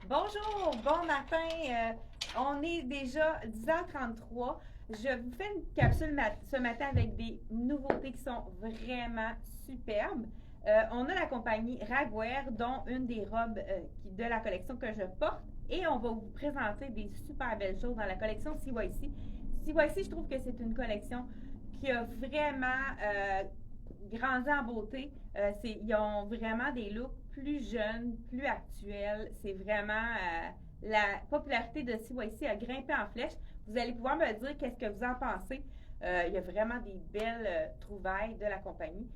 Bonjour, bon matin. On est déjà 10h33. Je vous fais une capsule ce matin avec des nouveautés qui sont vraiment superbes. On a la compagnie Ragwear, dont une des robes de la collection que je porte. Et on va vous présenter des super belles choses dans la collection CYC. CYC, je trouve que c'est une collection qui a vraiment grandi en beauté. Ils ont vraiment des looks plus jeunes, plus actuels. C'est vraiment la popularité de CYC a grimpé en flèche. Vous allez pouvoir me dire qu'est-ce que vous en pensez. Il y a vraiment des belles trouvailles de la compagnie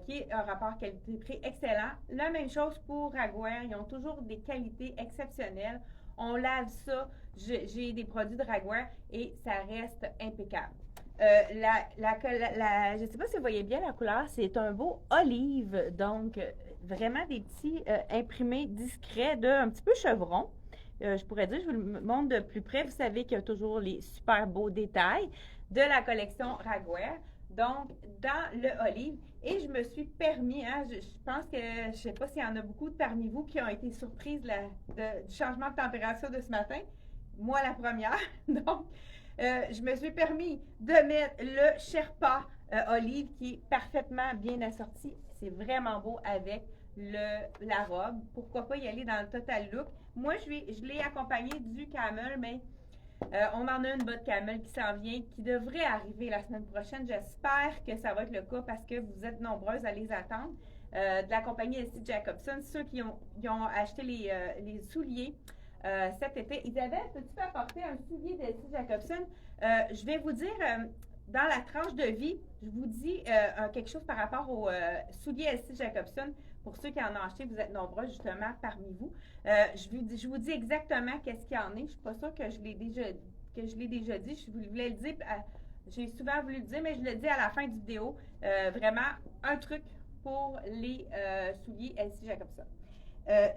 qui est un rapport qualité-prix excellent. La même chose pour Ragwear. Ils ont toujours des qualités exceptionnelles. On lave ça. J'ai des produits de Ragwear et ça reste impeccable. Je ne sais pas si vous voyez bien la couleur, c'est un beau olive, donc vraiment des petits imprimés discrets de un petit peu chevron. Je pourrais dire, je vous le montre de plus près. Vous savez qu'il y a toujours les super beaux détails de la collection Ragwear. Donc, dans le olive, et je me suis permis, je pense que je ne sais pas s'il y en a beaucoup parmi vous qui ont été surprises du changement de température de ce matin. Moi, la première. Donc, je me suis permis de mettre le Sherpa olive qui est parfaitement bien assorti. C'est vraiment beau avec la robe. Pourquoi pas y aller dans le total look. Moi, je l'ai accompagné du camel, mais on en a une botte camel qui s'en vient, qui devrait arriver la semaine prochaine. J'espère que ça va être le cas parce que vous êtes nombreuses à les attendre. De la compagnie S.C. Jacobson, ceux qui ont acheté les souliers cet été. Isabelle, peux-tu apporter un soulier de S.C. Jacobson? Je vais vous dire, dans la tranche de vie, je vous dis quelque chose par rapport aux souliers S.C. Jacobson. Pour ceux qui en ont acheté, vous êtes nombreux justement parmi vous. Je vous dis exactement qu'est-ce qu'il y en est. Je ne suis pas sûre que je l'ai déjà dit. Je voulais le dire. J'ai souvent voulu le dire, mais je le dis à la fin du vidéo. Vraiment, un truc pour les souliers S.C. Jacobson.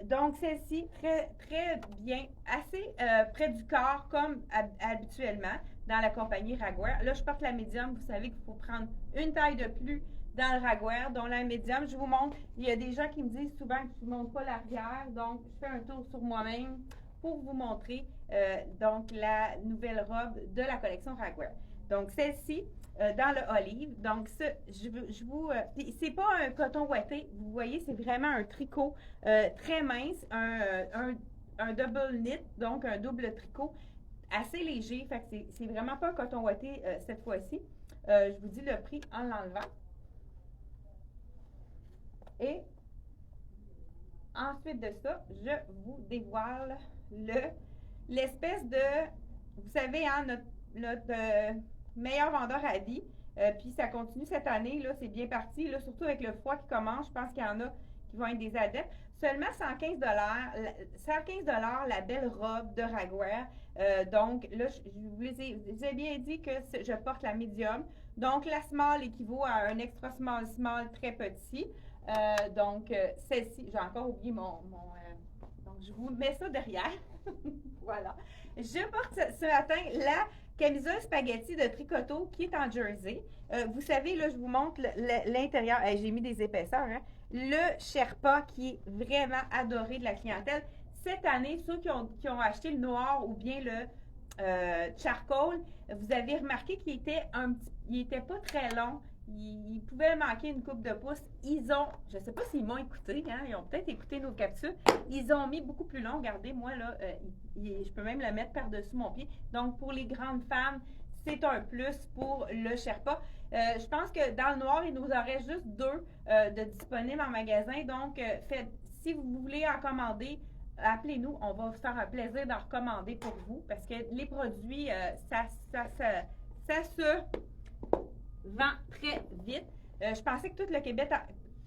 Donc, celle-ci, très, très bien, assez près du corps, comme habituellement dans la compagnie Ragwear. Là, je porte la médium. Vous savez qu'il faut prendre une taille de plus dans le Ragwear, dont la médium. Je vous montre. Il y a des gens qui me disent souvent que je ne montre pas l'arrière. Donc, je fais un tour sur moi-même pour vous montrer donc la nouvelle robe de la collection Ragwear. Donc, celle-ci, dans le olive. Donc, ça, c'est pas un coton ouaté. Vous voyez, c'est vraiment un tricot très mince, un double knit, donc un double tricot assez léger. Fait que c'est vraiment pas un coton ouaté cette fois-ci. Je vous dis le prix en l'enlevant. Et ensuite de ça, je vous dévoile l'espèce de, vous savez, hein, notre meilleur vendeur à vie. Puis ça continue cette année, là, c'est bien parti, là, surtout avec le froid qui commence. Je pense qu'il y en a qui vont être des adeptes. Seulement 115 115 la belle robe de Ragwear. Donc là, je vous ai bien dit que je porte la médium. Donc la small équivaut à un extra small très petit. Donc celle-ci, j'ai encore oublié donc je vous mets ça derrière. Voilà. Je porte ce matin la camisole spaghetti de Tricoto qui est en jersey. Vous savez, là, je vous montre l'intérieur. J'ai mis des épaisseurs. Hein? Le Sherpa qui est vraiment adoré de la clientèle. Cette année, ceux qui ont acheté le noir ou bien le charcoal, vous avez remarqué qu'il était pas très long. Il pouvait manquer une coupe de pouce. Je ne sais pas s'ils m'ont écouté, hein, ils ont peut-être écouté nos capsules. Ils ont mis beaucoup plus long. Regardez, moi, là, je peux même le mettre par-dessus mon pied. Donc, pour les grandes femmes, c'est un plus pour le Sherpa. Je pense que dans le noir, il nous en reste juste 2 de disponibles en magasin. Donc, si vous voulez en commander, appelez-nous. On va vous faire un plaisir d'en recommander pour vous parce que les produits, ça se vend très vite. Je pensais que tout le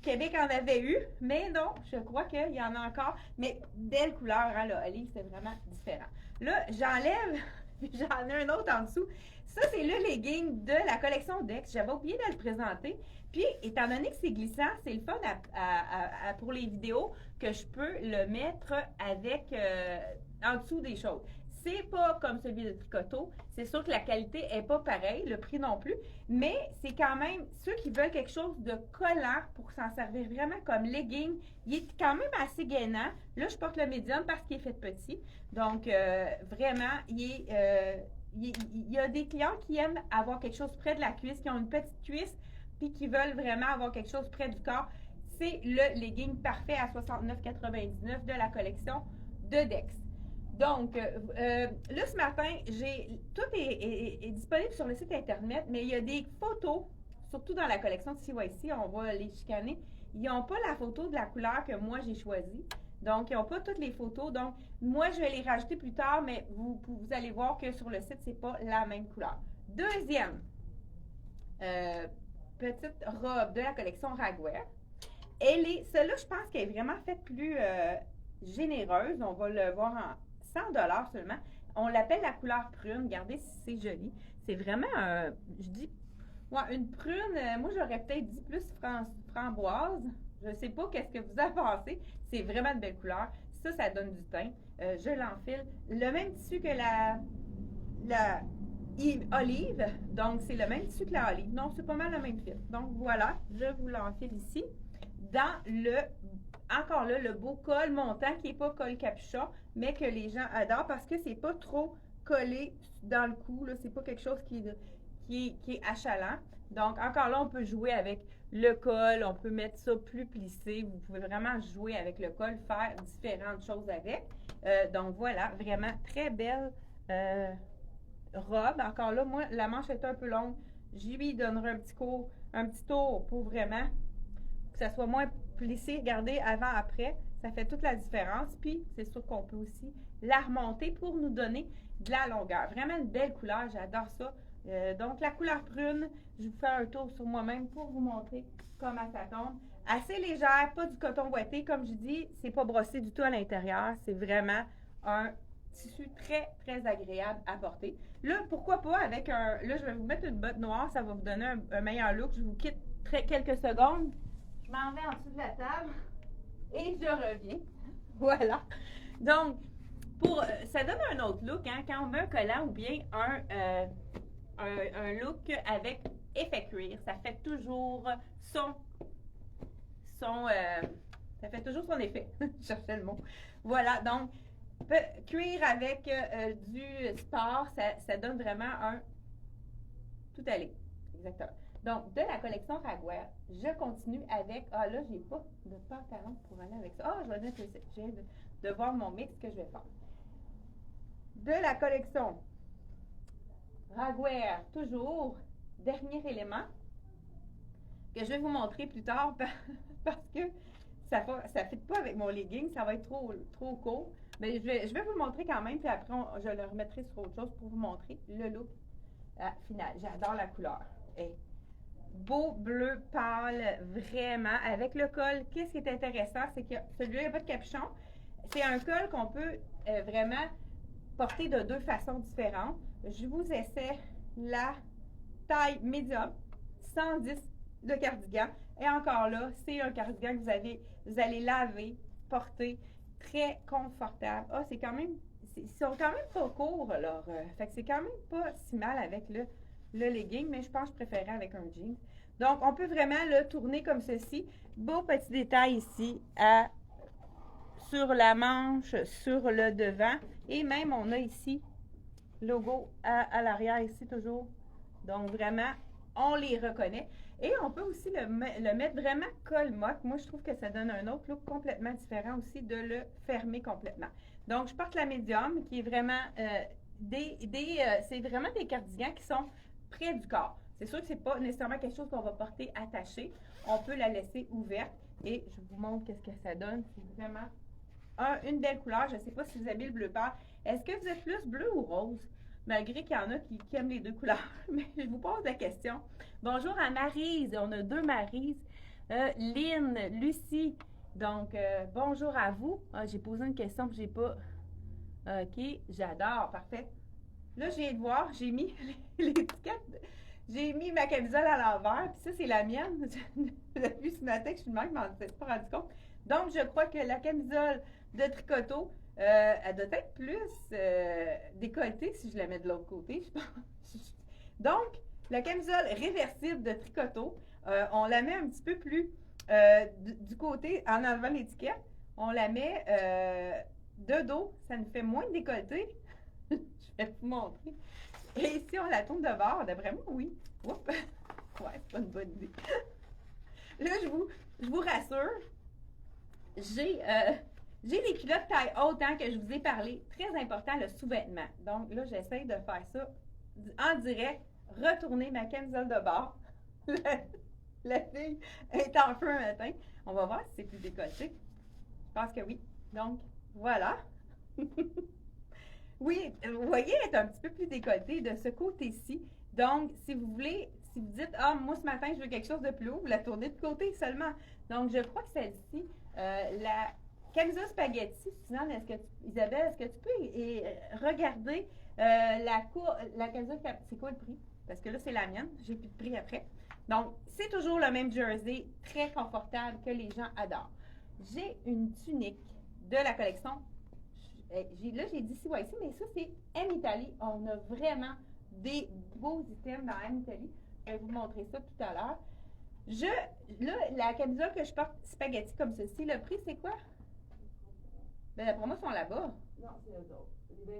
Québec en avait eu, mais non, je crois qu'il y en a encore. Mais belle couleur, hein, le olive, c'est vraiment différent. Là, j'enlève, j'en ai un autre en dessous. Ça, c'est le legging de la collection Dex. J'avais oublié de le présenter. Puis, étant donné que c'est glissant, c'est le fun pour les vidéos que je peux le mettre avec en dessous des choses. C'est pas comme celui de Tricoto. C'est sûr que la qualité est pas pareille, le prix non plus, mais c'est quand même ceux qui veulent quelque chose de collant pour s'en servir vraiment comme legging. Il est quand même assez gainant. Là, je porte le médium parce qu'il est fait petit. Donc, vraiment, il y a des clients qui aiment avoir quelque chose près de la cuisse, qui ont une petite cuisse, puis qui veulent vraiment avoir quelque chose près du corps. C'est le legging parfait à 69,99 de la collection de Dex. Donc, là, ce matin, tout est disponible sur le site Internet, mais il y a des photos, surtout dans la collection de CYC, on va les chicaner. Ils n'ont pas la photo de la couleur que moi j'ai choisie. Donc, ils n'ont pas toutes les photos. Donc, moi, je vais les rajouter plus tard, mais vous allez voir que sur le site, ce n'est pas la même couleur. Deuxième petite robe de la collection Ragwear. Celle-là, je pense qu'elle est vraiment faite plus généreuse. On va le voir en 100$ seulement. On l'appelle la couleur prune. Regardez si c'est joli. C'est vraiment, je dis, ouais, une prune. Moi, j'aurais peut-être dit plus framboise. Je ne sais pas qu'est-ce que vous en pensez. C'est vraiment de belle couleur. Ça donne du teint. Je l'enfile. Le même tissu que la olive. Donc, c'est le même tissu que la olive. Non, c'est pas mal le même fil. Donc, voilà. Je vous l'enfile ici. Dans encore là, le beau col montant qui n'est pas col capuchon, mais que les gens adorent parce que c'est pas trop collé dans le cou. C'est pas quelque chose qui est achalant. Donc, encore là, on peut jouer avec le col. On peut mettre ça plus plissé. Vous pouvez vraiment jouer avec le col, faire différentes choses avec. Donc, voilà, vraiment très belle robe. Encore là, moi, la manche est un peu longue. Je lui donnerai un petit tour pour vraiment que ça soit moins plissé. Regardez, avant, après, ça fait toute la différence. Puis, c'est sûr qu'on peut aussi la remonter pour nous donner de la longueur. Vraiment une belle couleur, j'adore ça. Donc, la couleur prune, je vous fais un tour sur moi-même pour vous montrer comment ça tombe. Assez légère, pas du coton ouaté. Comme je dis, c'est pas brossé du tout à l'intérieur. C'est vraiment un tissu très, très agréable à porter. Là, pourquoi pas avec un... Là, je vais vous mettre une botte noire. Ça va vous donner un meilleur look. Je vous quitte quelques secondes. Je m'en vais en dessous de la table et je reviens. Voilà. Donc, ça donne un autre look, hein, quand on met un collant ou bien un look avec effet cuir. Ça fait toujours ça fait toujours son effet. Je cherchais le mot. Voilà, donc, cuir avec du sport, ça donne vraiment un tout aller. Exactement. Donc, de la collection Ragwear, je continue avec... Ah là, j'ai pas de pantalon pour aller avec ça. Ah, je vais mettre le... J'ai de voir mon mix que je vais faire. De la collection Ragwear, toujours, dernier élément que je vais vous montrer plus tard parce que ça ne fit pas avec mon legging, ça va être trop court. Mais je vais vous le montrer quand même, puis après, je le remettrai sur autre chose pour vous montrer le look final. J'adore la couleur. Et beau bleu pâle, vraiment, avec le col. Qu'est-ce qui est intéressant, c'est que celui-là, il n'y a pas de capuchon. C'est un col qu'on peut vraiment porter de deux façons différentes. Je vous essaie la taille médium, 110 de cardigan. Et encore là, c'est un cardigan que vous allez laver, porter, très confortable. Ah, c'est quand même, ils sont quand même pas courts, alors, fait que c'est quand même pas si mal avec le legging, mais je pense que je préférais avec un jean. Donc, on peut vraiment le tourner comme ceci. Beau petit détail ici sur la manche, sur le devant. Et même, on a ici logo à l'arrière ici toujours. Donc, vraiment, on les reconnaît. Et on peut aussi le mettre vraiment col moque. Moi, je trouve que ça donne un autre look complètement différent aussi de le fermer complètement. Donc, je porte la médium qui est vraiment c'est vraiment des cardigans qui sont près du corps. C'est sûr que c'est pas nécessairement quelque chose qu'on va porter attaché. On peut la laisser ouverte. Et je vous montre qu'est-ce que ça donne. C'est vraiment une belle couleur. Je ne sais pas si vous aimez le bleu pâle. Est-ce que vous êtes plus bleu ou rose? Malgré qu'il y en a qui aiment les deux couleurs. Mais je vous pose la question. Bonjour à Maryse. On a deux Maryse. Lynn, Lucie. Donc, bonjour à vous. Ah, j'ai posé une question que j'ai pas... OK, j'adore. Parfait. Là, je viens de voir, j'ai mis l'étiquette... J'ai mis ma camisole à l'envers, puis ça, c'est la mienne. Depuis ce matin que je suis de même, je m'en suis pas rendu compte. Donc, je crois que la camisole de Tricoto Elle doit être plus décolletée si je la mets de l'autre côté, je pense. Donc, la camisole réversible de Tricoto, on la met un petit peu plus du côté, en enlevant l'étiquette, on la met de dos, ça nous fait moins de décolleté. Je vais vous montrer. Et si on la tourne de bord, d'après moi, oui. Oups. Ouais, c'est pas une bonne idée. Là, je vous rassure, j'ai les culottes taille haute hein, que je vous ai parlé. Très important, le sous-vêtement. Donc là, j'essaie de faire ça en direct. Retourner ma camisole de bord. La fille est en feu un matin. On va voir si c'est plus décolleté. Je pense que oui. Donc, voilà. Oui, vous voyez, elle est un petit peu plus décolletée de ce côté-ci. Donc, si vous voulez, si vous dites, ah, moi ce matin, je veux quelque chose de plus haut, vous la tournez de côté seulement. Donc, je crois que celle-ci, la camisole spaghetti, Suzanne, Isabelle, est-ce que tu peux regarder la camisole, c'est quoi le prix? Parce que là, c'est la mienne, j'ai plus de prix après. Donc, c'est toujours le même jersey, très confortable, que les gens adorent. J'ai une tunique de la collection. Là, j'ai dit CYC, mais ça, c'est M Italie. On a vraiment des beaux items dans M Italie. Je vais vous montrer ça tout à l'heure. Là, la camisole que je porte spaghetti comme ceci, le prix, c'est quoi? Ben, la promotion là-bas. Non, c'est eux autres.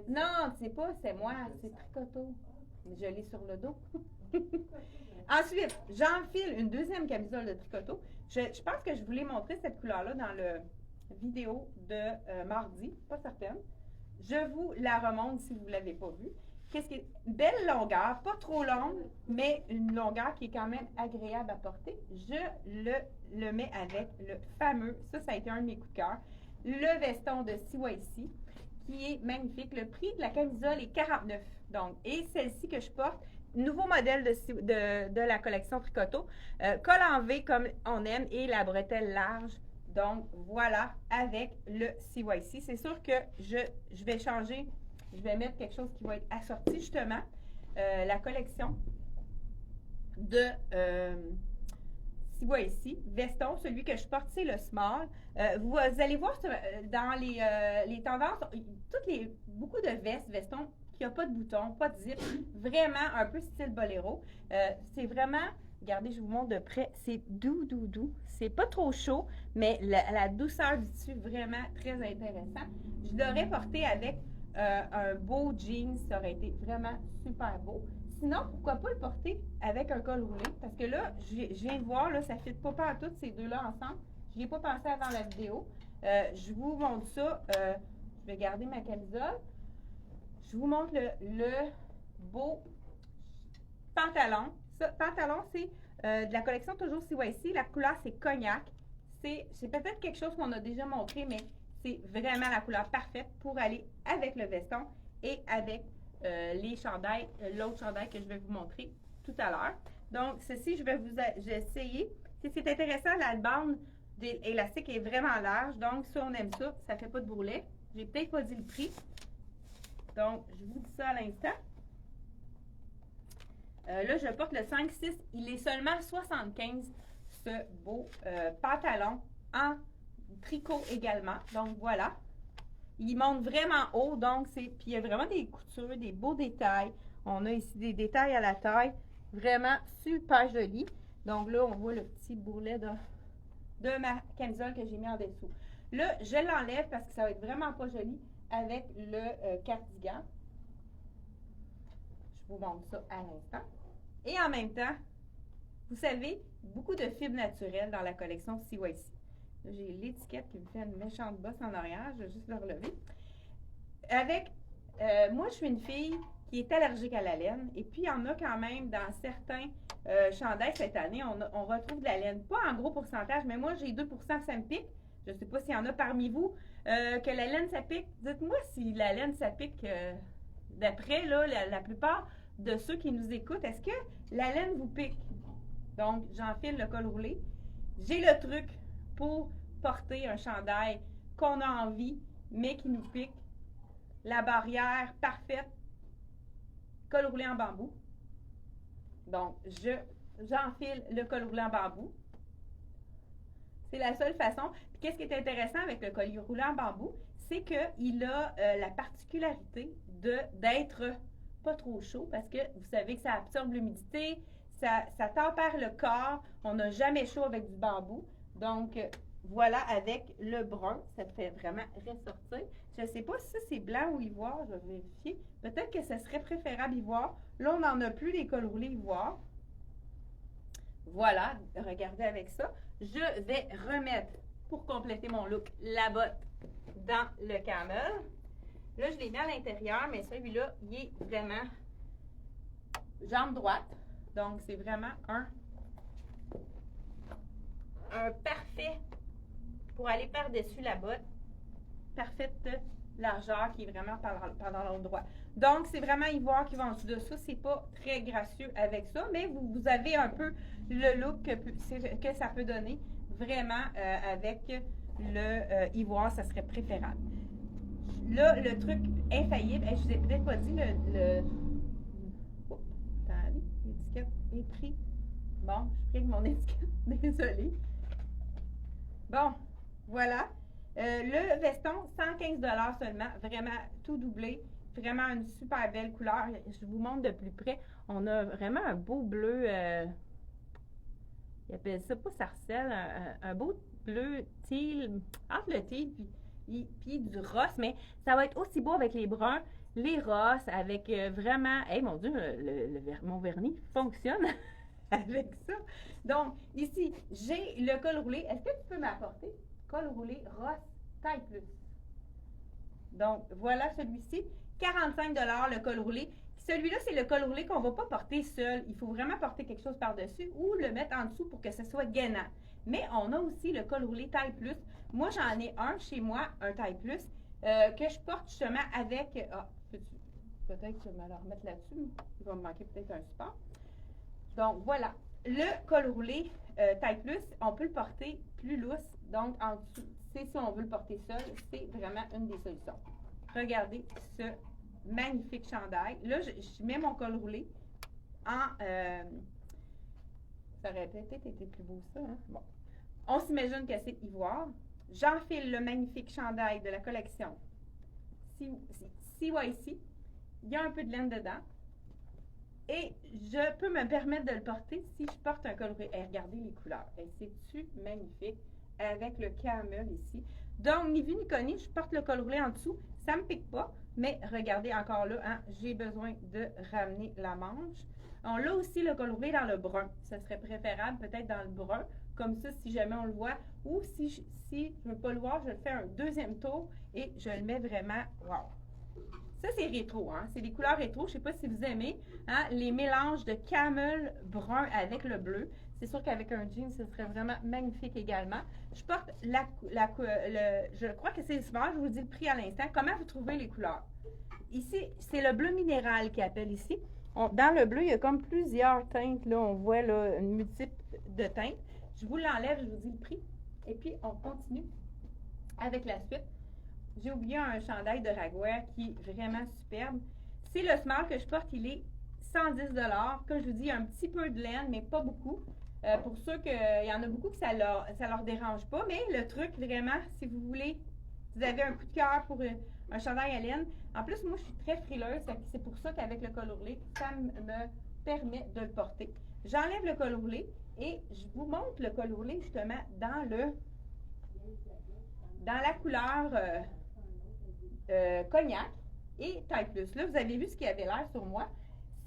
Non, c'est pas, c'est moi, c'est Tricoto. Je l'ai sur le dos. Ensuite, j'enfile une deuxième camisole de Tricoto. Je pense que je voulais montrer cette couleur-là dans le vidéo de mardi, pas certaine. Je vous la remonte si vous ne l'avez pas vue. Qu'est-ce qui est belle longueur, pas trop longue, mais une longueur qui est quand même agréable à porter. Je le mets avec le fameux, ça a été un de mes coups de cœur, le veston de CYC, qui est magnifique. Le prix de la camisole est 49. Donc, et celle-ci que je porte, nouveau modèle de la collection Tricoto, col en V comme on aime et la bretelle large. Donc, voilà, avec le CYC. C'est sûr que je vais changer, je vais mettre quelque chose qui va être assorti, justement. La collection de CYC, veston, celui que je porte, c'est le small. Vous allez voir dans les tendances, beaucoup de vestons qui n'ont pas de boutons, pas de zip, vraiment un peu style boléro. C'est vraiment... Regardez, je vous montre de près. C'est doux, doux, doux. C'est pas trop chaud, mais la douceur du tissu, vraiment très intéressant. Je l'aurais porté avec un beau jeans. Ça aurait été vraiment super beau. Sinon, pourquoi pas le porter avec un col roulé? Parce que là, je viens de voir, là, ça ne fit pas partout ces deux-là ensemble. Je n'y ai pas pensé avant la vidéo. Je vous montre ça. Je vais garder ma camisole. Je vous montre le beau pantalon. Ça, pantalon, c'est de la collection toujours CYC. La couleur, c'est cognac. C'est peut-être quelque chose qu'on a déjà montré, mais c'est vraiment la couleur parfaite pour aller avec le veston et avec les chandails, l'autre chandail que je vais vous montrer tout à l'heure. Donc, ceci, je vais essayer. C'est intéressant, la bande élastique est vraiment large. Donc, si on aime ça, ça ne fait pas de bourrelet. J'ai peut-être pas dit le prix. Donc, je vous dis ça à l'instant. Là, je porte le 5-6. Il est seulement 75, ce beau pantalon en tricot également. Donc, voilà. Il monte vraiment haut. Donc, puis il y a vraiment des coutures, des beaux détails. On a ici des détails à la taille. Vraiment super joli. Donc, là, on voit le petit bourrelet de ma camisole que j'ai mis en dessous. Là, je l'enlève parce que ça va être vraiment pas joli avec le cardigan. Je vous montre ça à l'instant. Et en même temps, vous savez, beaucoup de fibres naturelles dans la collection CYC. J'ai l'étiquette qui me fait une méchante bosse en arrière. Je vais juste le relever. Moi, je suis une fille qui est allergique à la laine. Et puis, il y en a quand même dans certains chandails cette année. On retrouve de la laine. Pas en gros pourcentage, mais moi, j'ai 2% que ça me pique. Je ne sais pas s'il y en a parmi vous que la laine, ça pique. Dites-moi si la laine, ça pique. D'après la plupart de ceux qui nous écoutent, est-ce que la laine vous pique? Donc, j'enfile le col roulé. J'ai le truc pour porter un chandail qu'on a envie, mais qui nous pique. La barrière parfaite. Col roulé en bambou. Donc, j'enfile le col roulé en bambou. C'est la seule façon. Puis, qu'est-ce qui est intéressant avec le col roulé en bambou? c'est qu'il a la particularité d'être pas trop chaud parce que vous savez que ça absorbe l'humidité, ça tempère le corps, on n'a jamais chaud avec du bambou. Donc, voilà, avec le brun, ça fait vraiment ressortir. Je ne sais pas si c'est blanc ou ivoire, je vais vérifier. Peut-être que ce serait préférable ivoire. Là, on n'en a plus les col roulés ivoire. Voilà, regardez avec ça. Je vais remettre, pour compléter mon look, la botte dans le camel. Là, je l'ai mis à l'intérieur, mais celui-là, il est vraiment jambe droite. Donc, c'est vraiment un parfait pour aller par-dessus la botte. Parfaite largeur qui est vraiment pendant l'endroit. Donc, c'est vraiment ivoire qui va en dessous de ça. C'est pas très gracieux avec ça, mais vous avez un peu le look que ça peut donner. Vraiment, avec le ivoire, ça serait préférable. Là, le truc infaillible, je vous ai peut-être pas dit oh, attendez, l'étiquette est prise. Bon, je pris mon étiquette, désolée. Bon, voilà. Le veston, 115 $ seulement, vraiment tout doublé, vraiment une super belle couleur. Je vous montre de plus près. On a vraiment un beau bleu, ils appellent ça pas sarcelle, un beau bleu teal, entre le teal puis du rose, mais ça va être aussi beau avec les bruns, les roses, avec vraiment, hey mon Dieu, mon vernis fonctionne avec ça. Donc, ici, j'ai le col roulé. Est-ce que tu peux m'apporter? Col roulé rose taille plus. Donc, voilà celui-ci. 45 $ le col roulé. Celui-là, c'est le col roulé qu'on ne va pas porter seul. Il faut vraiment porter quelque chose par-dessus ou le mettre en dessous pour que ce soit gainant. Mais on a aussi le col roulé taille plus. Moi, j'en ai un chez moi, un taille plus, que je porte justement avec... Ah, peut-être que je vais me le remettre là-dessus. Il va me manquer peut-être un support. Donc, voilà. Le col roulé taille plus, on peut le porter plus lousse. Donc, en dessous, si on veut le porter seul, c'est vraiment une des solutions. Regardez ce magnifique chandail. Là, je mets mon col roulé en... ça aurait peut-être été plus beau ça, hein? Bon. On s'imagine que c'est ivoire. J'enfile le magnifique chandail de la collection CYC. Il y a un peu de laine dedans. Et je peux me permettre de le porter si je porte un col roulé. Et regardez les couleurs. C'est-tu magnifique avec le camel ici. Donc, ni vu ni connu, je porte le col roulé en dessous. Ça ne me pique pas, mais regardez encore là, hein, j'ai besoin de ramener la manche. On a aussi le col roulé dans le brun. Ça serait préférable peut-être dans le brun, comme ça si jamais on le voit. Ou si je ne veux pas le voir, je le fais un deuxième tour et je le mets vraiment, wow! Ça, c'est rétro, hein? C'est des couleurs rétro. Je ne sais pas si vous aimez, hein? Les mélanges de camel brun avec le bleu. C'est sûr qu'avec un jean, ce serait vraiment magnifique également. Je porte je crois que c'est smart, je vous dis le prix à l'instant. Comment vous trouvez les couleurs? Ici, c'est le bleu minéral qui appelle ici. Dans le bleu, il y a comme plusieurs teintes. Là, on voit là, une multiple de teintes. Je vous l'enlève, je vous dis le prix. Et puis, on continue avec la suite. J'ai oublié un chandail de ragoire qui est vraiment superbe. C'est le small que je porte, il est 110 $. Comme je vous dis, il y a un petit peu de laine, mais pas beaucoup. Pour ceux qu'il y en a beaucoup que ça leur dérange pas. Mais le truc, vraiment, si vous voulez, vous avez un coup de cœur pour un chandail à laine. En plus, moi, je suis très frileuse. C'est pour ça qu'avec le col roulé, ça me permet de le porter. J'enlève le col roulé et je vous montre le col roulé justement dans la couleur cognac et taille plus. Là, vous avez vu ce qu'il avait l'air sur moi.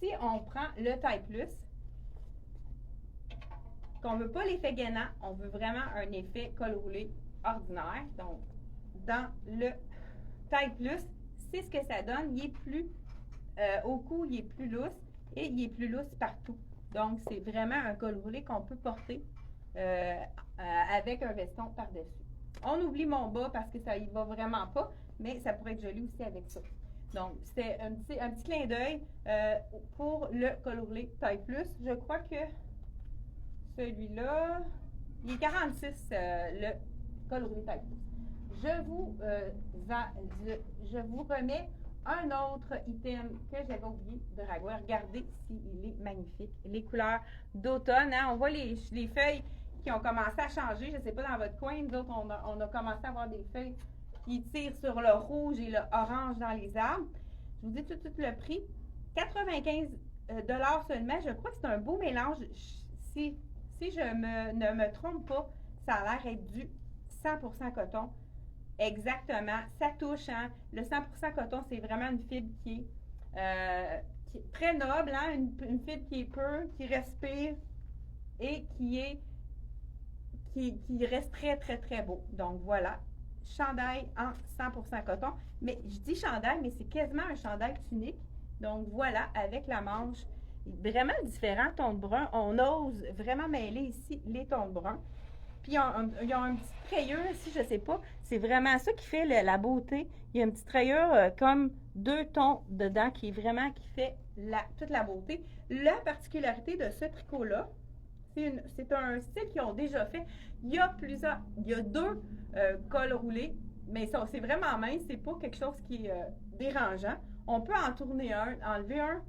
Si on prend le taille plus, qu'on ne veut pas l'effet gainant, on veut vraiment un effet col roulé ordinaire. Donc, dans le taille plus, c'est ce que ça donne. Il est plus, au cou, il est plus lousse et il est plus lousse partout. Donc, c'est vraiment un col roulé qu'on peut porter avec un veston par-dessus. On oublie mon bas parce que ça y va vraiment pas, mais ça pourrait être joli aussi avec ça. Donc, c'est un petit clin d'œil pour le col roulé taille plus. Je crois que celui-là, il est 46 le col roulé taille plus. Je vous remets un autre item que j'avais oublié de ragoire. Regardez s'il est magnifique. Les couleurs d'automne, hein? On voit les feuilles qui ont commencé à changer. Je ne sais pas dans votre coin, nous autres, on a commencé à avoir des feuilles qui tire sur le rouge et le orange dans les arbres. Je vous dis tout de suite le prix. 95 seulement. Je crois que c'est un beau mélange. Si ne me trompe pas, ça a l'air être du 100% coton. Exactement. Ça touche, hein? Le 100% coton, c'est vraiment une fibre qui est très noble, hein? Une fibre qui est pure, qui respire et qui reste très, très, très beau. Donc, voilà. Chandail en 100% coton. Mais je dis chandail, mais c'est quasiment un chandail tunique. Donc, voilà, avec la manche. Vraiment différents tons de brun. On ose vraiment mêler ici les tons de brun. Puis, ils ont une petite rayure ici, je ne sais pas. C'est vraiment ça qui fait la beauté. Il y a une petite rayure comme 2 tons dedans qui fait toute la beauté. La particularité de ce tricot-là, c'est un style qu'ils ont déjà fait. Il y a 2 cols roulés, mais c'est vraiment mince. C'est pas quelque chose qui est dérangeant. On peut en tourner un, enlever un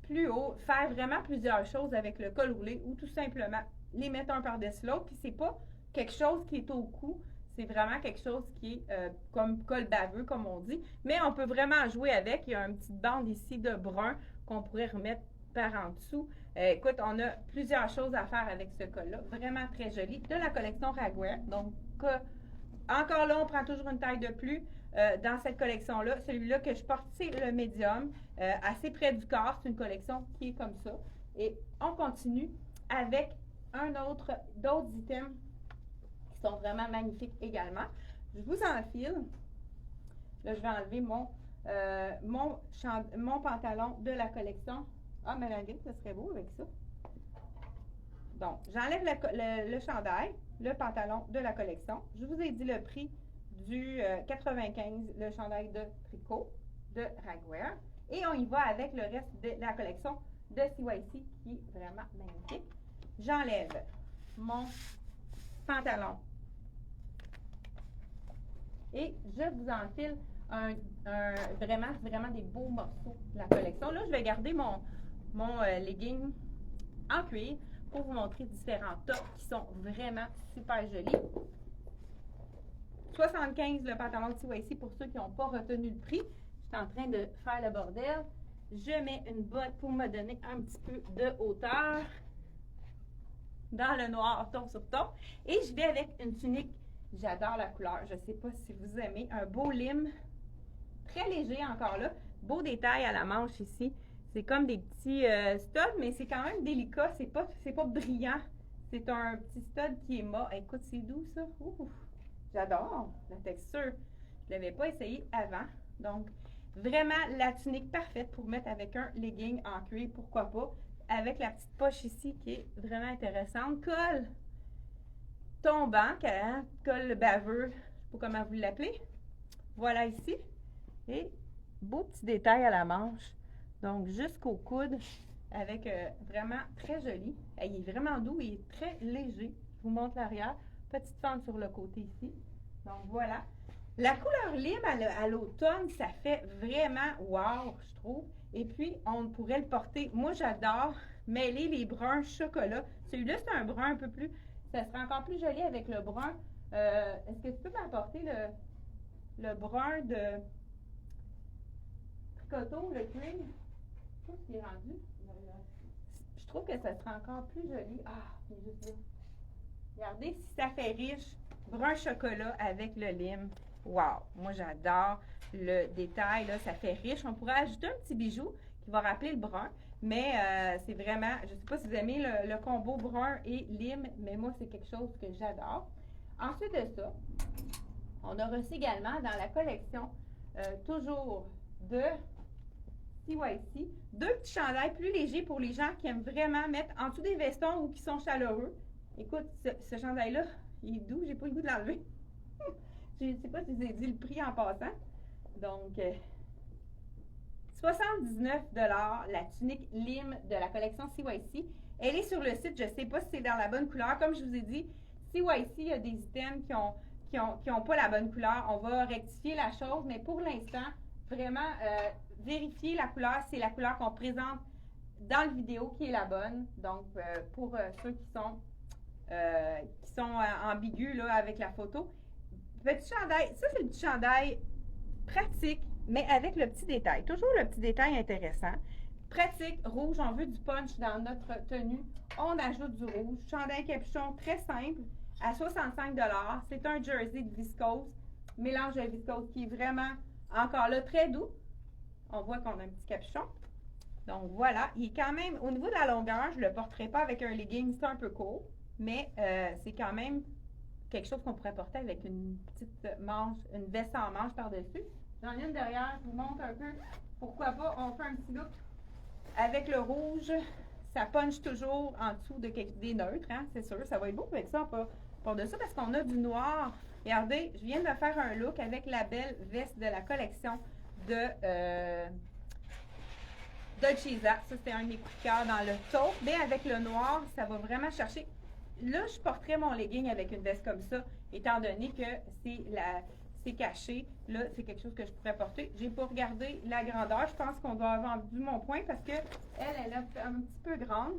plus haut, faire vraiment plusieurs choses avec le col roulé ou tout simplement les mettre un par-dessus l'autre. Puis c'est pas quelque chose qui est au cou. C'est vraiment quelque chose qui est comme col baveux, comme on dit. Mais on peut vraiment jouer avec. Il y a une petite bande ici de brun qu'on pourrait remettre par en dessous. Écoute, on a plusieurs choses à faire avec ce col-là. Vraiment très joli. De la collection Ragwear. Donc, encore là, on prend toujours une taille de plus dans cette collection-là. Celui-là que je porte, c'est le médium. Assez près du corps. C'est une collection qui est comme ça. Et on continue avec d'autres items qui sont vraiment magnifiques également. Je vous enfile. Là, je vais enlever mon pantalon de la collection. Ah, Mélanie, ça serait beau avec ça. Donc, j'enlève le chandail, le pantalon de la collection. Je vous ai dit le prix du 95, le chandail de tricot de Ragwear. Et on y va avec le reste de la collection de CYC qui est vraiment magnifique. J'enlève mon pantalon. Et je vous enfile vraiment des beaux morceaux de la collection. Là, je vais garder mon legging en cuir pour vous montrer différents tops qui sont vraiment super jolis. 75 le pantalon de CYC pour ceux qui n'ont pas retenu le prix. Je suis en train de faire le bordel. Je mets une botte pour me donner un petit peu de hauteur dans le noir ton sur ton. Et je vais avec une tunique. J'adore la couleur. Je ne sais pas si vous aimez. Un beau lime. Très léger encore là. Beau détail à la manche ici. C'est comme des petits studs, mais c'est quand même délicat. C'est pas brillant. C'est un petit stud qui est mat. Écoute, c'est doux ça. Ouh, j'adore la texture. Je ne l'avais pas essayé avant. Donc, vraiment la tunique parfaite pour mettre avec un legging en cuir. Pourquoi pas. Avec la petite poche ici qui est vraiment intéressante. Col tombant, col baveux. Je ne sais pas comment vous l'appelez. Voilà ici. Et beau petit détail à la manche. Donc, jusqu'au coude, avec vraiment très joli. Il est vraiment doux, il est très léger. Je vous montre l'arrière. Petite fente sur le côté ici. Donc, voilà. La couleur lime à l'automne, ça fait vraiment wow, je trouve. Et puis, on pourrait le porter. Moi, j'adore mêler les bruns chocolat. Celui-là, c'est un brun un peu plus... Ça serait encore plus joli avec le brun. Est-ce que tu peux m'apporter le brun de tricoteau, le cuir? Je sais pas ce qu'il est rendu. Je trouve que ça serait encore plus joli. Ah, il est juste là. Regardez si ça fait riche. Brun chocolat avec le lime. Wow! Moi, j'adore le détail. Là, ça fait riche. On pourrait ajouter un petit bijou qui va rappeler le brun. Mais c'est vraiment, je ne sais pas si vous aimez le combo brun et lime, mais moi, c'est quelque chose que j'adore. Ensuite de ça, on a reçu également dans la collection, toujours de CYC, 2 petits chandails plus légers pour les gens qui aiment vraiment mettre en dessous des vestons ou qui sont chaleureux. Écoute, ce chandail-là, il est doux, j'ai pas le goût de l'enlever. Je ne sais pas si je vous ai dit le prix en passant. Donc, 79 $ la tunique lime de la collection CYC. Elle est sur le site, je ne sais pas si c'est dans la bonne couleur. Comme je vous ai dit, CYC, il y a des items qui ont pas la bonne couleur. On va rectifier la chose, mais pour l'instant, vraiment, vérifier la couleur. C'est la couleur qu'on présente dans la vidéo qui est la bonne. Donc, pour ceux qui sont ambigus là, avec la photo, Petit chandail. Ça, c'est le petit chandail pratique, mais avec le petit détail. Toujours le petit détail intéressant. Pratique, rouge, on veut du punch dans notre tenue. On ajoute du rouge. Chandail capuchon très simple à 65 $. C'est un jersey de viscose, mélange de viscose qui est vraiment encore là très doux. On voit qu'on a un petit capuchon. Donc voilà, il est quand même, au niveau de la longueur, je ne le porterai pas avec un legging, c'est un peu court, mais c'est quand même quelque chose qu'on pourrait porter avec une petite manche, une veste en manche par-dessus. J'en ai une derrière, je vous montre un peu. Pourquoi pas, on fait un petit look avec le rouge. Ça punch toujours en dessous des neutres, hein, c'est sûr. Ça va être beau avec ça par-dessus parce qu'on a du noir. Regardez, je viens de faire un look avec la belle veste de la collection de Dolce Vita. Ça, c'était un de mes coups de cœur dans le taupe. Mais avec le noir, ça va vraiment chercher. Là, je porterais mon legging avec une veste comme ça, étant donné que c'est caché. Là, c'est quelque chose que je pourrais porter. J'ai pas regardé la grandeur. Je pense qu'on doit avoir vu mon point parce que elle est un petit peu grande.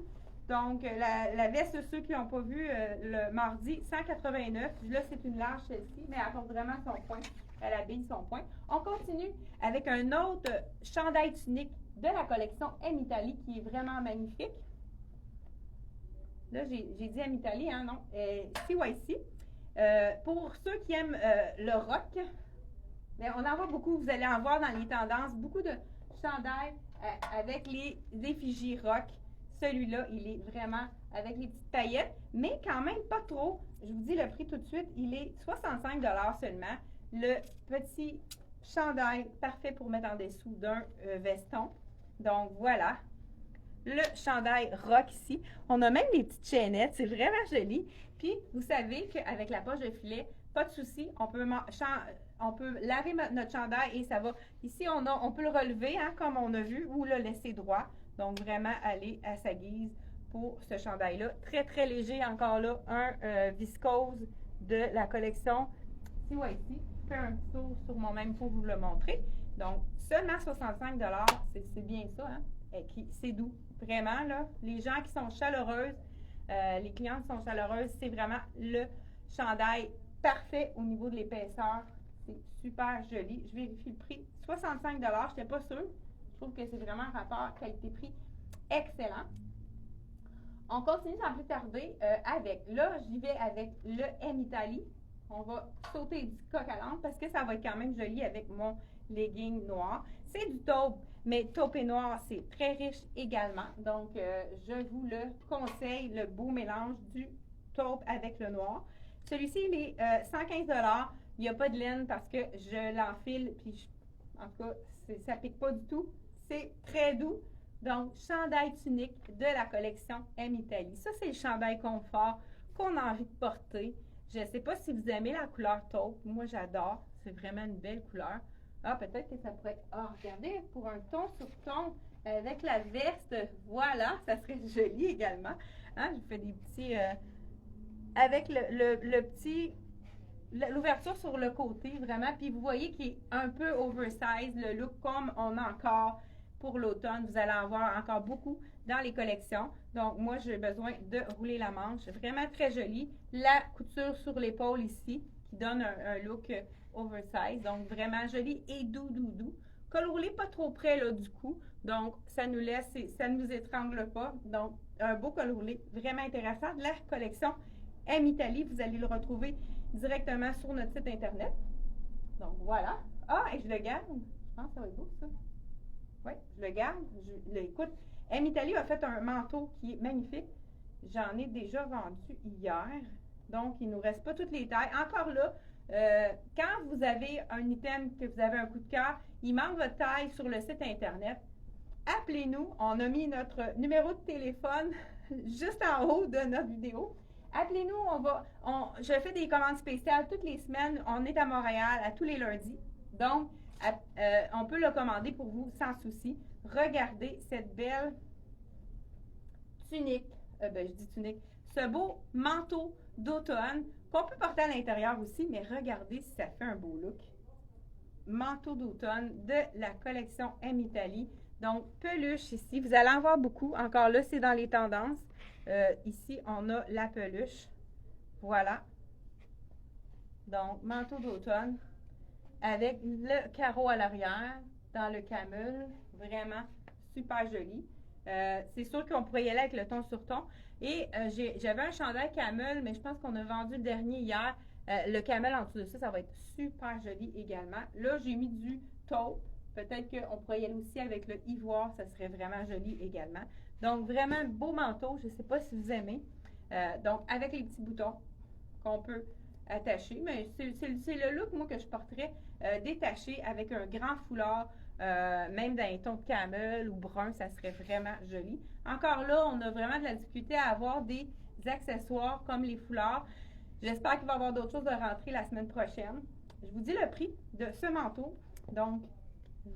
Donc, la veste, ceux qui n'ont pas vu le mardi, 189. Là, c'est une large celle-ci, mais elle porte vraiment son point. Elle habille son point. On continue avec un autre chandail tunique de la collection M Italie qui est vraiment magnifique. Là, j'ai dit M Italie, hein, non? CYC. Pour ceux qui aiment le rock, bien, on en voit beaucoup. Vous allez en voir dans les tendances. Beaucoup de chandails avec les effigies rock. Celui-là, il est vraiment avec les petites paillettes, mais quand même pas trop. Je vous dis le prix tout de suite, il est 65 $ seulement. Le petit chandail parfait pour mettre en dessous d'un veston. Donc voilà, le chandail rock ici. On a même des petites chaînettes, c'est vraiment joli. Puis vous savez qu'avec la poche de filet, pas de souci, on peut laver notre chandail et ça va. Ici, on peut le relever, hein, comme on a vu, ou le laisser droit. Donc vraiment aller à sa guise pour ce chandail-là. Très, très léger, encore là, un viscose de la collection CYC. Je fais un petit tour sur moi-même pour vous le montrer. Donc, seulement 65 $, c'est bien ça, hein? C'est doux. Vraiment, là, les gens qui sont chaleureuses, les clientes qui sont chaleureuses, c'est vraiment le chandail parfait au niveau de l'épaisseur. C'est super joli. Je vérifie le prix. 65 $, je n'étais pas sûre. Je trouve que c'est vraiment un rapport qualité-prix excellent. On continue sans plus tarder là, j'y vais avec le M Italie. On va sauter du coq à l'âne parce que ça va être quand même joli avec mon legging noir. C'est du taupe, mais taupe et noir, c'est très riche également. Donc, je vous le conseille, le beau mélange du taupe avec le noir. Celui-ci, il est 115 $. Il n'y a pas de laine parce que je l'enfile, puis en tout cas, ça ne pique pas du tout. C'est très doux. Donc, chandail tunique de la collection M Italie. Ça, c'est le chandail confort qu'on a envie de porter. Je ne sais pas si vous aimez la couleur taupe. Moi, j'adore. C'est vraiment une belle couleur. Ah, peut-être que ça pourrait... Ah, regardez, pour un ton sur ton, avec la veste, voilà, ça serait joli également. Hein, je fais des petits... avec le petit... L'ouverture sur le côté, vraiment. Puis vous voyez qu'il est un peu oversize, le look comme on a encore pour l'automne. Vous allez en voir encore beaucoup dans les collections. Donc, moi, j'ai besoin de rouler la manche. Vraiment très joli. La couture sur l'épaule ici, qui donne un look oversize. Donc, vraiment joli et doux, doux, doux. Col roulé pas trop près là, du cou. Donc, ça nous laisse, ça ne nous étrangle pas. Donc, un beau col roulé. Vraiment intéressant. La collection M Italie, vous allez le retrouver directement sur notre site internet. Donc, voilà. Ah, et je le garde. Je pense que ça va être beau, ça. Oui, je le garde. Écoute, M Italie a fait un manteau qui est magnifique. J'en ai déjà vendu hier. Donc, il ne nous reste pas toutes les tailles. Encore là, quand vous avez un item, que vous avez un coup de cœur, il manque votre taille sur le site internet. Appelez-nous. On a mis notre numéro de téléphone juste en haut de notre vidéo. Appelez-nous, je fais des commandes spéciales toutes les semaines. On est à Montréal à tous les lundis. Donc, on peut le commander pour vous sans souci. Regardez cette belle tunique, je dis tunique, ce beau manteau d'automne qu'on peut porter à l'intérieur aussi, mais regardez si ça fait un beau look. Manteau d'automne de la collection M Italie. Donc, peluche ici. Vous allez en voir beaucoup. Encore là, c'est dans les tendances. Ici, on a la peluche. Voilà. Donc, manteau d'automne avec le carreau à l'arrière dans le camel. Vraiment super joli. C'est sûr qu'on pourrait y aller avec le ton sur ton. Et j'avais un chandail camel, mais je pense qu'on a vendu le dernier hier. Le camel en dessous de ça, ça va être super joli également. Là, j'ai mis du taupe. Peut-être qu'on pourrait y aller aussi avec le ivoire, ça serait vraiment joli également. Donc, vraiment beau manteau. Je ne sais pas si vous aimez. Donc, avec les petits boutons qu'on peut attacher. Mais c'est le look, moi, que je porterais détaché avec un grand foulard. Même dans les tons de camel ou brun, ça serait vraiment joli. Encore là, on a vraiment de la difficulté à avoir des accessoires comme les foulards. J'espère qu'il va y avoir d'autres choses de rentrer la semaine prochaine. Je vous dis le prix de ce manteau. Donc,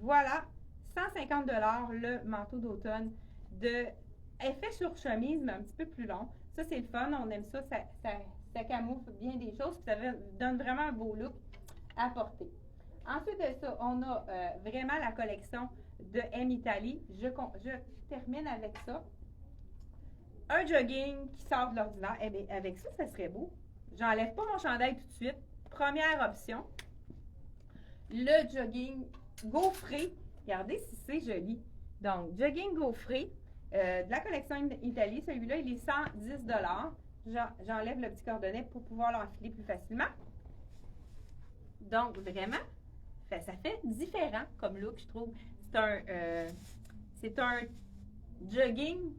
voilà, 150 $ le manteau d'automne de effet sur chemise, mais un petit peu plus long. Ça, c'est le fun. On aime ça. Ça camoufle bien des choses. Puis ça donne vraiment un beau look à porter. Ensuite de ça, on a vraiment la collection de M Italie. Je termine avec ça. Un jogging qui sort de l'ordinaire. Eh bien, avec ça, ça serait beau. J'enlève pas mon chandail tout de suite. Première option. Le jogging gaufré. Regardez si c'est joli. Donc, jogging gaufré de la collection Italie. Celui-là, il est 110 $. J'enlève le petit cordonnet pour pouvoir l'enfiler plus facilement. Donc, vraiment, ça fait différent comme look, je trouve. C'est un jogging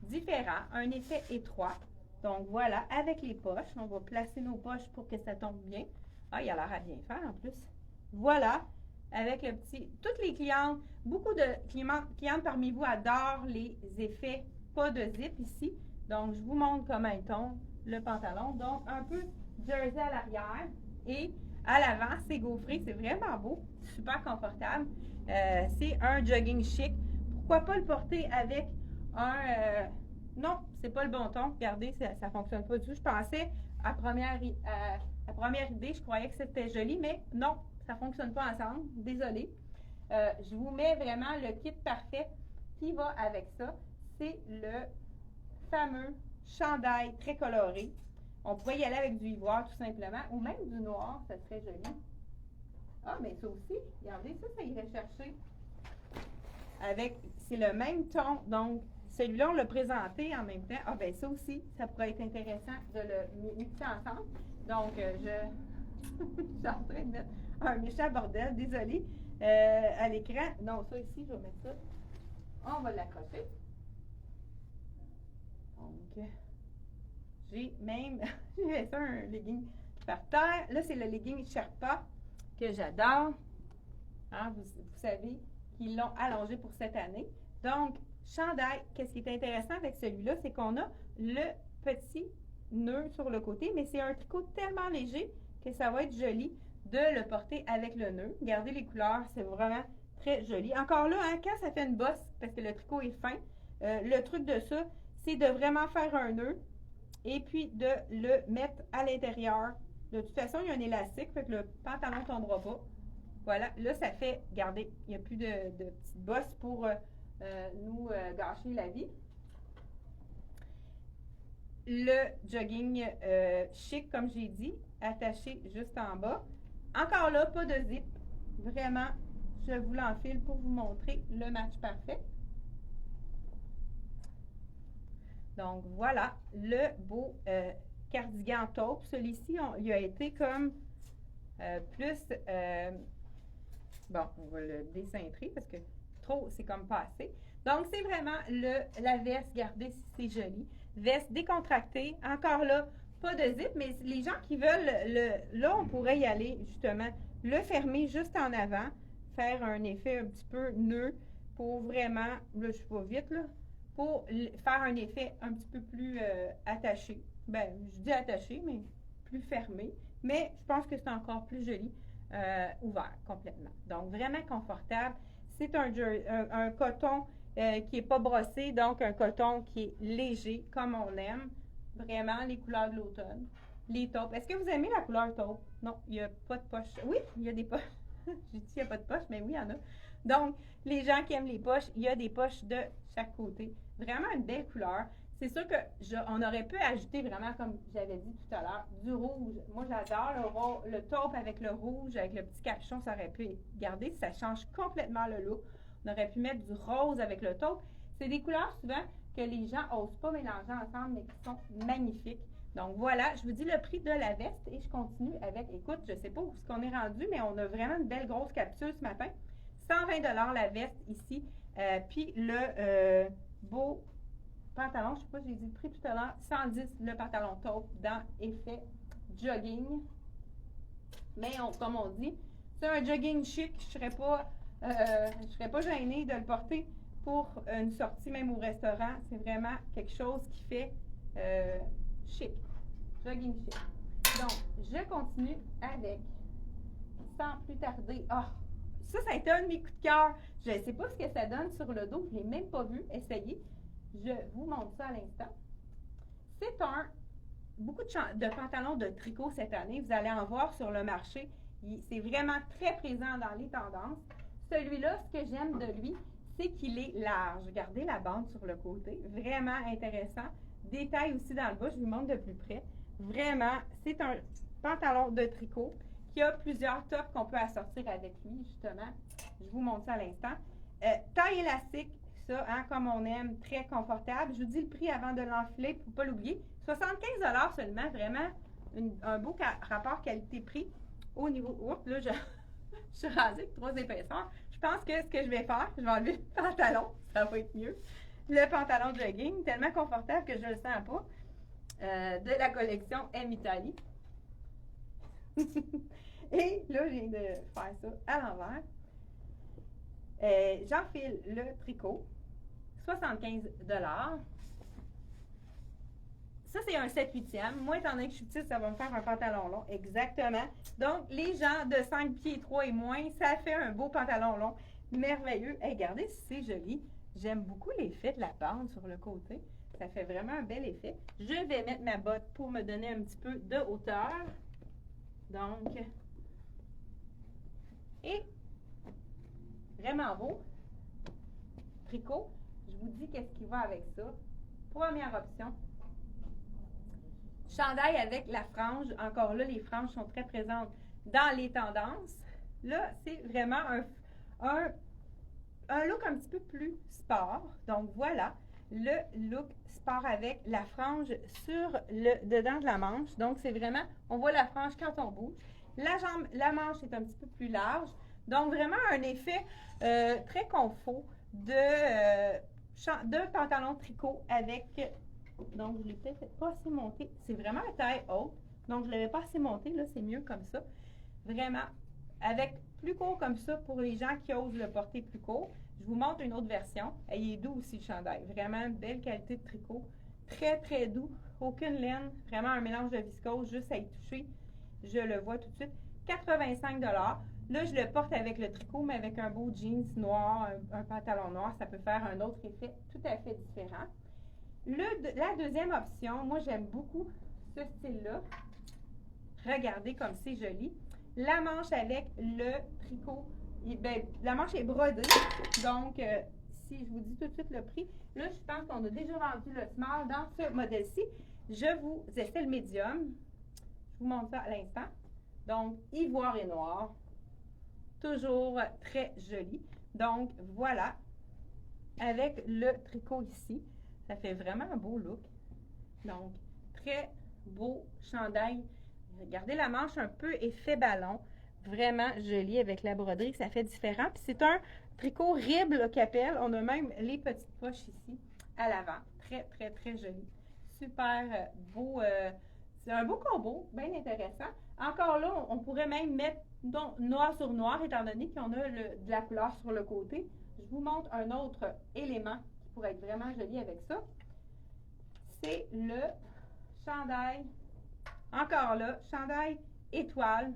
différent, un effet étroit. Donc, voilà, avec les poches. On va placer nos poches pour que ça tombe bien. Ah, il a l'air à bien faire en plus. Voilà, avec le petit... Toutes les clientes, beaucoup de clientes parmi vous adorent les effets pas de zip ici. Donc, je vous montre comment il tombe, le pantalon. Donc, un peu jersey à l'arrière et à l'avant, c'est gaufré. C'est vraiment beau, super confortable. C'est un jogging chic. Pourquoi pas le porter avec un... non, c'est pas le bon ton. Regardez, ça fonctionne pas du tout. Je pensais, à première idée, je croyais que c'était joli, mais non, ça fonctionne pas ensemble. Désolée. Je vous mets vraiment le kit parfait qui va avec ça. C'est le fameux chandail très coloré. On pourrait y aller avec du ivoire tout simplement, ou même du noir, ça serait joli. Ah, mais ça aussi, regardez, ça irait chercher avec, c'est le même ton, donc celui-là, on l'a présenté en même temps. Ah, ben ça aussi, ça pourrait être intéressant de le mixer ensemble. Donc, je suis en train de mettre un méchant bordel, désolée, à l'écran. Non, ça ici, je vais mettre ça. On va l'accrocher. Donc, j'ai même, j'ai fait ça un legging par terre. Là, c'est le legging Sherpa que j'adore. Hein, vous savez qu'ils l'ont allongé pour cette année. Donc, chandail, qu'est-ce qui est intéressant avec celui-là, c'est qu'on a le petit nœud sur le côté, mais c'est un tricot tellement léger que ça va être joli de le porter avec le nœud. Regardez les couleurs, c'est vraiment très joli. Encore là, hein, quand ça fait une bosse, parce que le tricot est fin, le truc de ça, c'est de vraiment faire un nœud et puis de le mettre à l'intérieur. De toute façon, il y a un élastique, fait que le pantalon ne tombera pas. Voilà, là, ça fait, regardez, il n'y a plus de petites bosses pour nous gâcher la vie. Le jogging chic, comme j'ai dit, attaché juste en bas. Encore là, pas de zip. Vraiment, je vous l'enfile pour vous montrer le match parfait. Donc, voilà le beau cardigan taupe. Celui-ci, il a été comme plus... bon, on va le décintrer parce que trop, c'est comme pas assez. Donc, c'est vraiment la veste. Regardez si c'est joli. Veste décontractée. Encore là, pas de zip, mais les gens qui veulent, là, on pourrait y aller, justement, le fermer juste en avant, faire un effet un petit peu nœud pour vraiment, là, je vais vite, là, pour faire un effet un petit peu plus attaché. Ben, je dis attaché, mais plus fermé. Mais je pense que c'est encore plus joli, ouvert complètement. Donc, vraiment confortable. C'est un coton qui n'est pas brossé, donc un coton qui est léger, comme on aime. Vraiment, les couleurs de l'automne. Les taupes. Est-ce que vous aimez la couleur taupe? Non, il n'y a pas de poche. Oui, il y a des poches. J'ai dit qu'il n'y a pas de poche, mais oui, il y en a. Donc, les gens qui aiment les poches, il y a des poches de chaque côté. Vraiment une belle couleur. C'est sûr que on aurait pu ajouter vraiment, comme j'avais dit tout à l'heure, du rouge. Moi, j'adore le taupe avec le rouge, avec le petit capuchon, ça aurait pu être gardé. Ça change complètement le look. On aurait pu mettre du rose avec le taupe. C'est des couleurs souvent que les gens n'osent pas mélanger ensemble, mais qui sont magnifiques. Donc voilà, je vous dis le prix de la veste et je continue avec, écoute, je ne sais pas où est-ce qu'on est rendu, mais on a vraiment une belle grosse capsule ce matin. 120 $ la veste ici, puis le beau pantalon, je ne sais pas, j'ai dit le prix tout à l'heure, 110 le pantalon taupe dans effet jogging. Mais comme on dit, c'est un jogging chic, je ne serais pas gênée de le porter pour une sortie même au restaurant. C'est vraiment quelque chose qui fait chic, jogging chic. Donc, je continue avec, sans plus tarder, ça a été un de mes coups de cœur. Je ne sais pas ce que ça donne sur le dos, je ne l'ai même pas vu, essayez. Je vous montre ça à l'instant. C'est beaucoup de pantalons de tricot cette année. Vous allez en voir sur le marché. C'est vraiment très présent dans les tendances. Celui-là, ce que j'aime de lui, c'est qu'il est large. Regardez la bande sur le côté. Vraiment intéressant. Détail aussi dans le bas. Je vous montre de plus près. Vraiment, c'est un pantalon de tricot qui a plusieurs tops qu'on peut assortir avec lui, justement. Je vous montre ça à l'instant. Taille élastique. Ça, hein, comme on aime, très confortable. Je vous dis le prix avant de l'enfiler pour ne pas l'oublier. 75 $ seulement, vraiment un beau rapport qualité-prix au niveau. Oups, là, je suis rasée avec 3 épaisseurs. Je pense que ce que je vais faire, je vais enlever le pantalon, ça va être mieux. Le pantalon jogging, tellement confortable que je ne le sens pas, de la collection M Italie. Et là, je viens de faire ça à l'envers. J'enfile le tricot. 75 $. Ça, c'est un 7/8e. Moi, étant donné que je suis petite, ça va me faire un pantalon long. Exactement. Donc, les gens de 5 pieds 3 et moins, ça fait un beau pantalon long. Merveilleux. Hey, regardez si c'est joli. J'aime beaucoup l'effet de la bande sur le côté. Ça fait vraiment un bel effet. Je vais mettre ma botte pour me donner un petit peu de hauteur. Donc, et vraiment beau. Tricot. Je vous dis qu'est-ce qui va avec ça. Première option. Chandail avec la frange. Encore là, les franges sont très présentes dans les tendances. Là, c'est vraiment un look un petit peu plus sport. Donc, voilà le look sport avec la frange sur le dedans de la manche. Donc, c'est vraiment, on voit la frange quand on bouge. La manche est un petit peu plus large. Donc, vraiment un effet très confort de pantalon tricot avec, donc je ne l'ai peut-être pas assez monté, c'est vraiment une taille haute, donc je ne l'avais pas assez monté, là c'est mieux comme ça, vraiment, avec plus court comme ça pour les gens qui osent le porter plus court. Je vous montre une autre version, il est doux aussi le chandail, vraiment une belle qualité de tricot, très très doux, aucune laine, vraiment un mélange de viscose, juste à y toucher, je le vois tout de suite, 85 $. Là, je le porte avec le tricot, mais avec un beau jeans noir, un pantalon noir, ça peut faire un autre effet tout à fait différent. La deuxième option, moi j'aime beaucoup ce style-là. Regardez comme c'est joli. La manche avec le tricot, la manche est brodée, donc si je vous dis tout de suite le prix, là je pense qu'on a déjà vendu le small dans ce modèle-ci. Je vous essaie le médium. Je vous montre ça à l'instant. Donc, ivoire et noir. Toujours très joli. Donc, voilà. Avec le tricot ici, ça fait vraiment un beau look. Donc, très beau chandail. Regardez la manche un peu effet ballon. Vraiment joli avec la broderie, ça fait différent. Puis c'est un tricot ribble qu'appelle. On a même les petites poches ici à l'avant. Très, très, très joli. Super beau. C'est un beau combo, bien intéressant. Encore là, on pourrait même mettre noir sur noir, étant donné qu'on a de la couleur sur le côté. Je vous montre un autre élément qui pourrait être vraiment joli avec ça. C'est le chandail, encore là, chandail étoile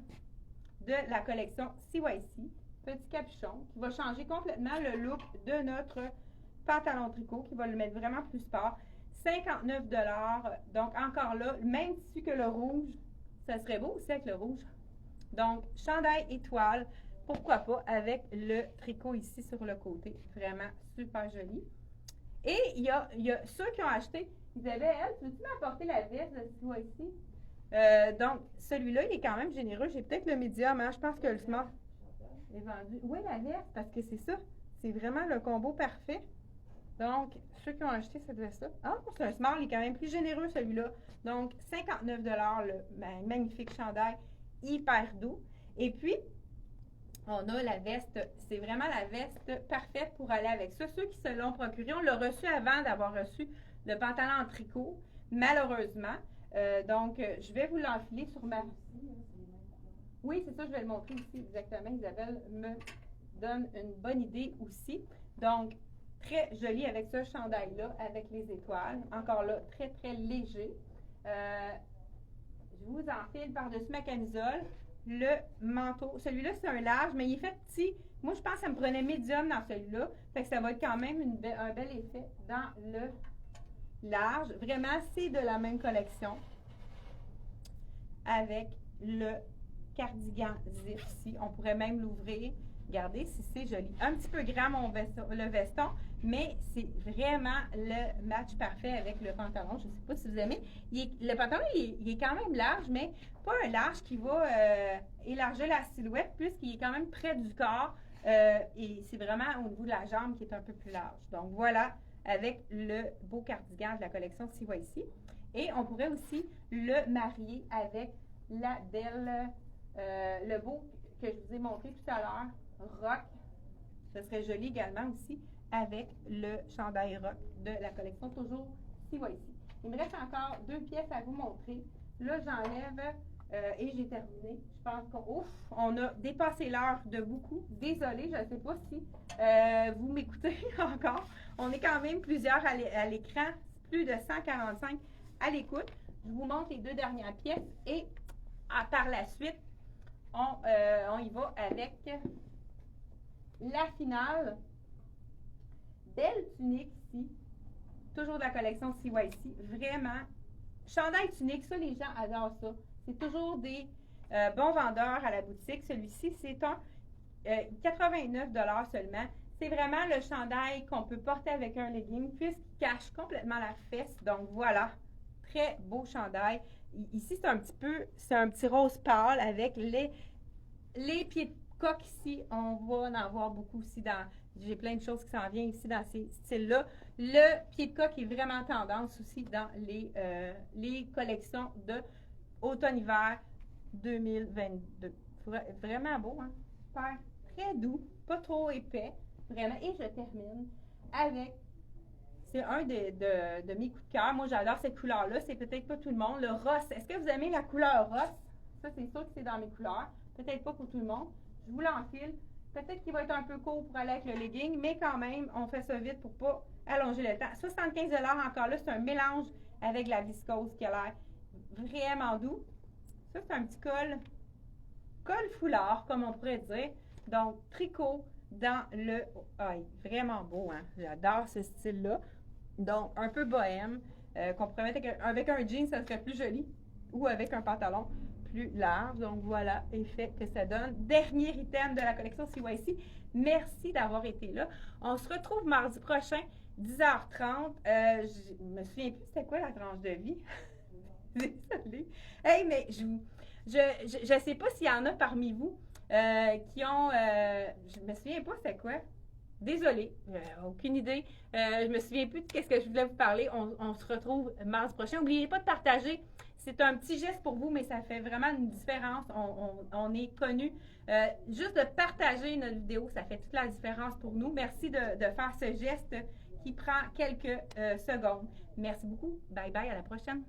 de la collection CYC. Petit capuchon qui va changer complètement le look de notre pantalon tricot, qui va le mettre vraiment plus sport. 59 $. Donc, encore là, même tissu que le rouge, ça serait beau aussi avec le rouge. Donc, chandail étoile, pourquoi pas, avec le tricot ici sur le côté. Vraiment super joli. Et il y a ceux qui ont acheté. Isabelle, tu veux-tu m'apporter la veste de ce mois-ci? Donc, celui-là, il est quand même généreux. J'ai peut-être le médium, hein? Je pense que le small est vendu. Oui, la veste, parce que c'est ça. C'est vraiment le combo parfait. Donc, ceux qui ont acheté cette veste-là. Ah, c'est un small, il est quand même plus généreux, celui-là. Donc, 59 le magnifique chandail, hyper doux. Et puis, on a la veste, c'est vraiment la veste parfaite pour aller avec ça. Ceux qui se l'ont procuré, on l'a reçu avant d'avoir reçu le pantalon en tricot, malheureusement. Donc, je vais vous l'enfiler sur ma... Oui, c'est ça, je vais le montrer ici exactement. Isabelle me donne une bonne idée aussi. Donc, très joli avec ce chandail-là, avec les étoiles. Encore là, très, très léger. Je vous enfile par-dessus ma camisole le manteau. Celui-là, c'est un large, mais il est fait petit. Moi, je pense que ça me prenait médium dans celui-là. Fait que ça va être quand même un bel effet dans le large. Vraiment, c'est de la même collection. Avec le cardigan zip ici. On pourrait même l'ouvrir. Regardez si c'est joli. Un petit peu grand le veston, mais c'est vraiment le match parfait avec le pantalon. Je ne sais pas si vous aimez. Le pantalon, il est quand même large, mais pas un large qui va élargir la silhouette, puisqu'il est quand même près du corps. Et c'est vraiment au niveau de la jambe qui est un peu plus large. Donc voilà, avec le beau cardigan de la collection CYC. Et on pourrait aussi le marier avec la belle, le beau que je vous ai montré tout à l'heure, rock. Ce serait joli également aussi avec le chandail rock de la collection toujours CYC. Il me reste encore 2 pièces à vous montrer. Là, j'enlève et j'ai terminé. Je pense qu'on a dépassé l'heure de beaucoup. Désolée, je ne sais pas si vous m'écoutez encore. On est quand même plusieurs à l'écran, plus de 145 à l'écoute. Je vous montre les 2 dernières pièces et par la suite, on y va avec la finale. Belle tunique ici, toujours de la collection CYC, vraiment. Chandail tunique, ça les gens adorent ça. C'est toujours des bons vendeurs à la boutique. Celui-ci, c'est un 89 $ seulement. C'est vraiment le chandail qu'on peut porter avec un legging puisqu'il cache complètement la fesse. Donc voilà, très beau chandail. Ici, c'est un petit rose pâle avec les pieds de coque ici. On va en voir beaucoup aussi j'ai plein de choses qui s'en viennent ici dans ces styles-là. Le pied de coque est vraiment tendance aussi dans les collections de automne-hiver 2022. Vraiment beau, hein? Super, très doux, pas trop épais, vraiment. Et je termine avec, c'est un de mes coups de cœur. Moi, j'adore cette couleur-là. C'est peut-être pas tout le monde. Le rose, est-ce que vous aimez la couleur rose? Ça, c'est sûr que c'est dans mes couleurs. Peut-être pas pour tout le monde. Je vous l'enfile. Peut-être qu'il va être un peu court pour aller avec le legging, mais quand même, on fait ça vite pour pas allonger le temps. 75 $ encore là, c'est un mélange avec la viscose qui a l'air vraiment doux. Ça, c'est un petit col foulard, comme on pourrait dire. Donc, tricot dans le... Ah, vraiment beau, hein? J'adore ce style-là. Donc, un peu bohème, qu'on pourrait mettre avec un jean, ça serait plus joli, ou avec un pantalon plus large. Donc, voilà l'effet que ça donne. Dernier item de la collection CYC. Merci d'avoir été là. On se retrouve mardi prochain, 10h30. Je me souviens plus c'était quoi la tranche de vie. Désolée. Hey, mais je sais pas s'il y en a parmi vous qui ont... je me souviens pas c'est quoi. Désolée, aucune idée. Je me souviens plus de ce que je voulais vous parler. On se retrouve mardi prochain. N'oubliez pas de partager. C'est un petit geste pour vous, mais ça fait vraiment une différence. On est connu. Juste de partager notre vidéo, ça fait toute la différence pour nous. Merci de faire ce geste qui prend quelques secondes. Merci beaucoup. Bye bye, à la prochaine.